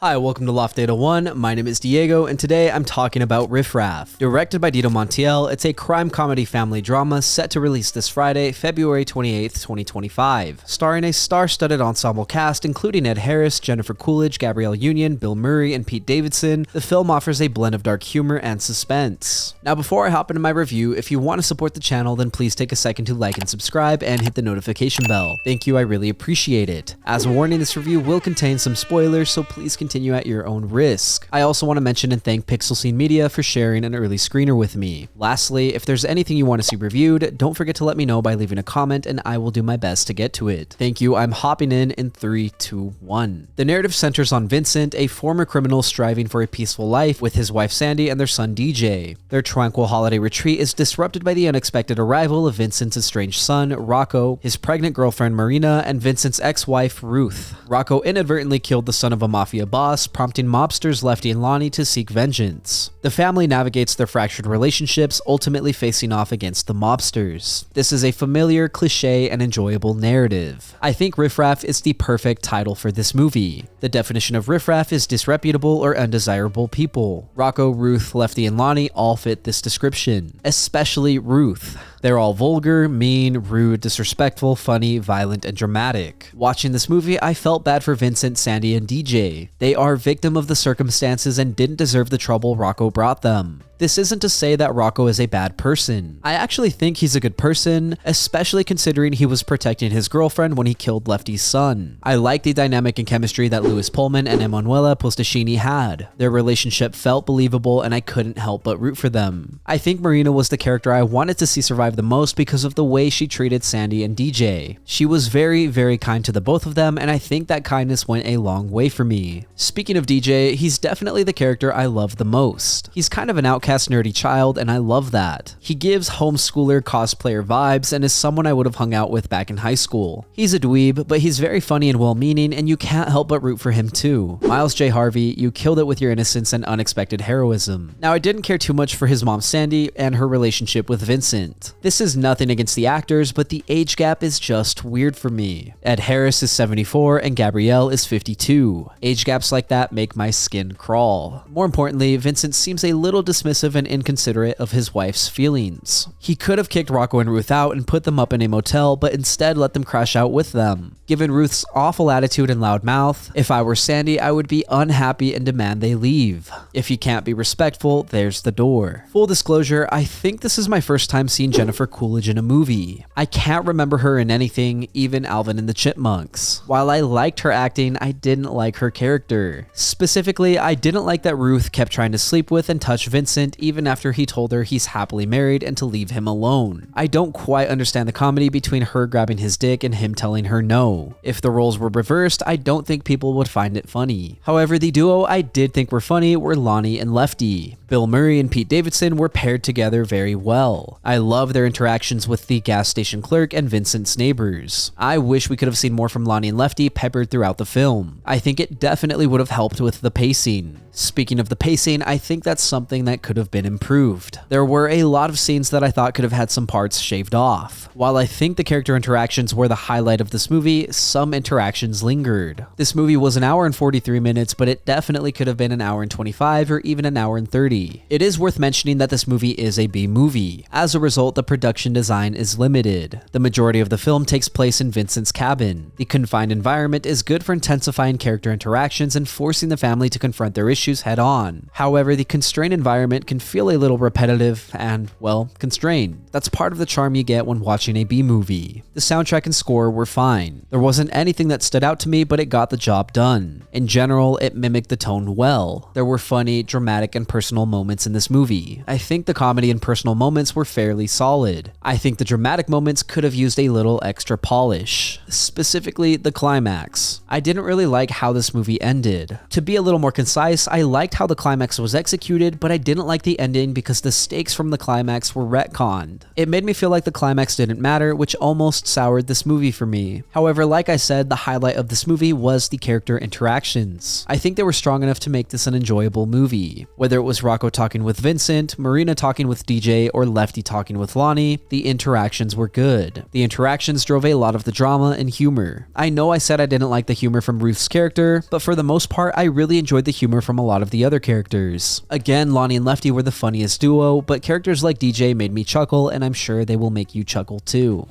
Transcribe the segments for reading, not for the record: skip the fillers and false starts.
Hi, welcome to Loft Data 1. My name is Diego, and today I'm talking about Riff Raff. Directed by Dito Montiel, it's a crime comedy family drama set to release this Friday, February 28th, 2025. Starring a star-studded ensemble cast including Edharris, Jennifer Coolidge, Gabrielle Union, Bill Murray, and Pete Davidson, the film offers a blend of dark humor and suspense. Now, before I hop into my review, if you want to support the channel, then please take a second to like and subscribe and hit the notification bell. Thank you, I really appreciate it. As a warning, this review will contain some spoilers, so please continue at your own risk. I also want to mention and thank Pixel Scene Media for sharing an early screener with me. Lastly, if there's anything you want to see reviewed, don't forget to let me know by leaving a comment and I will do my best to get to it. Thank you, I'm hopping in 3, 2, 1. The narrative centers on Vincent, a former criminal striving for a peaceful life with his wife Sandy and their son DJ. Their tranquil holiday retreat is disrupted by the unexpected arrival of Vincent's estranged son, Rocco, his pregnant girlfriend Marina, and Vincent's ex-wife Ruth. Rocco inadvertently killed the son of a mafia boss, prompting mobsters Lefty and Lonnie to seek vengeance. The family navigates their fractured relationships, ultimately facing off against the mobsters. This is a familiar, cliche, and enjoyable narrative. I think Riff Raff is the perfect title for this movie. The definition of Riff Raff is disreputable or undesirable people. Rocco, Ruth, Lefty, and Lonnie all fit this description, especially Ruth. They're all vulgar, mean, rude, disrespectful, funny, violent, and dramatic. Watching this movie, I felt bad for Vincent, Sandy, and DJ. They are victim of the circumstances and didn't deserve the trouble Rocco brought them. This isn't to say that Rocco is a bad person. I actually think he's a good person, especially considering he was protecting his girlfriend when he killed Lefty's son. I like the dynamic and chemistry that Louis Pullman and Emanuela Postaschini had. Their relationship felt believable and I couldn't help but root for them. I think Marina was the character I wanted to see survive the most because of the way she treated Sandy and DJ. She was very, very kind to the both of them, and I think that kindness went a long way for me. Speaking of DJ, he's definitely the character I love the most. He's kind of an outcast nerdy child, and I love that. He gives homeschooler cosplayer vibes and is someone I would have hung out with back in high school. He's a dweeb, but he's very funny and well-meaning, and you can't help but root for him too. Miles J. Harvey, you killed it with your innocence and unexpected heroism. Now, I didn't care too much for his mom Sandy and her relationship with Vincent. This is nothing against the actors, but the age gap is just weird for me. Edharris is 74 and Gabrielle is 52. Age gaps like that make my skin crawl. More importantly, Vincent seems a little dismissive and inconsiderate of his wife's feelings. He could have kicked Rocco and Ruth out and put them up in a motel, but instead let them crash out with them. Given Ruth's awful attitude and loud mouth, if I were Sandy, I would be unhappy and demand they leave. If you can't be respectful, there's the door. Full disclosure, I think this is my first time seeing Jennifer Coolidge in a movie. I can't remember her in anything, even Alvin and the Chipmunks. While I liked her acting, I didn't like her character. Specifically, I didn't like that Ruth kept trying to sleep with and touch Vincent even after he told her he's happily married and to leave him alone. I don't quite understand the comedy between her grabbing his dick and him telling her no. If the roles were reversed, I don't think people would find it funny. However, the duo I did think were funny were Lonnie and Lefty. Bill Murray and Pete Davidson were paired together very well. I love their interactions with the gas station clerk and Vincent's neighbors. I wish we could have seen more from Lonnie and Lefty peppered throughout the film. I think it definitely would have helped with the pacing. Speaking of the pacing, I think that's something that could have been improved. There were a lot of scenes that I thought could have had some parts shaved off. While I think the character interactions were the highlight of this movie, some interactions lingered. This movie was an hour and 43 minutes, but it definitely could have been an hour and 25 or even an hour and 30. It is worth mentioning that this movie is a B movie. As a result, the production design is limited. The majority of the film takes place in Vincent's cabin. The confined environment is good for intensifying character interactions and forcing the family to confront their issues head on. However, the constrained environment can feel a little repetitive and, well, constrained. That's part of the charm you get when watching a B movie. The soundtrack and score were fine. There wasn't anything that stood out to me, but it got the job done. In general, it mimicked the tone well. There were funny, dramatic, and personal moments in this movie. I think the comedy and personal moments were fairly solid. I think the dramatic moments could have used a little extra polish. Specifically, the climax. I didn't really like how this movie ended. To be a little more concise, I liked how the climax was executed, but I didn't like the ending because the stakes from the climax were retconned. It made me feel like the climax didn't matter, which almost soured this movie for me. However, like I said, the highlight of this movie was the character interactions. I think they were strong enough to make this an enjoyable movie. Whether it was Rocco talking with Vincent, Marina talking with DJ, or Lefty talking with Lonnie, Lonnie, the interactions were good. The interactions drove a lot of the drama and humor. I know I said I didn't like the humor from Ruth's character, but for the most part, I really enjoyed the humor from a lot of the other characters. Again, Lonnie and Lefty were the funniest duo, but characters like DJ made me chuckle, and I'm sure they will make you chuckle too.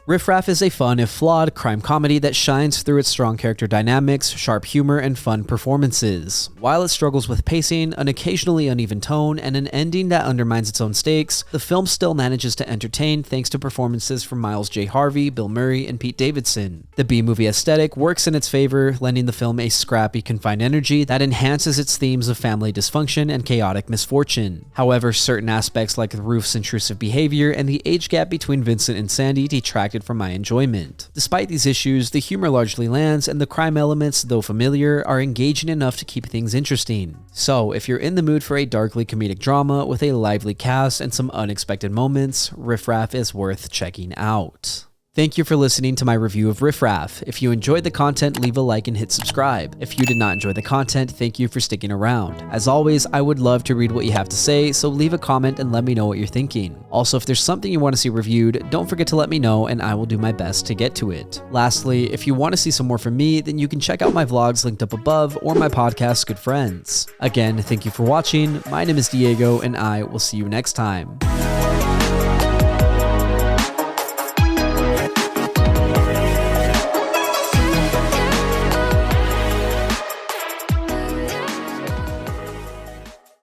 Riff Raff is a fun, if flawed, crime comedy that shines through its strong character dynamics, sharp humor, and fun performances. While it struggles with pacing, an occasionally uneven tone, and an ending that undermines its own stakes, the film still manages to entertain thanks to performances from Miles J. Harvey, Bill Murray, and Pete Davidson. The B-movie aesthetic works in its favor, lending the film a scrappy, confined energy that enhances its themes of family dysfunction and chaotic misfortune. However, certain aspects like Ruth's intrusive behavior and the age gap between Vincent and Sandy detract from my enjoyment. Despite these issues, the humor largely lands, and the crime elements, though familiar, are engaging enough to keep things interesting. So, if you're in the mood for a darkly comedic drama with a lively cast and some unexpected moments, Riff Raff is worth checking out. Thank you for listening to my review of Riff Raff. If you enjoyed the content, leave a like and hit subscribe. If you did not enjoy the content, thank you for sticking around. As always, I would love to read what you have to say, so leave a comment and let me know what you're thinking. Also, if there's something you want to see reviewed, don't forget to let me know and I will do my best to get to it. Lastly, if you want to see some more from me, then you can check out my vlogs linked up above or my podcast, Good Friends. Again, thank you for watching. My name is Diego and I will see you next time.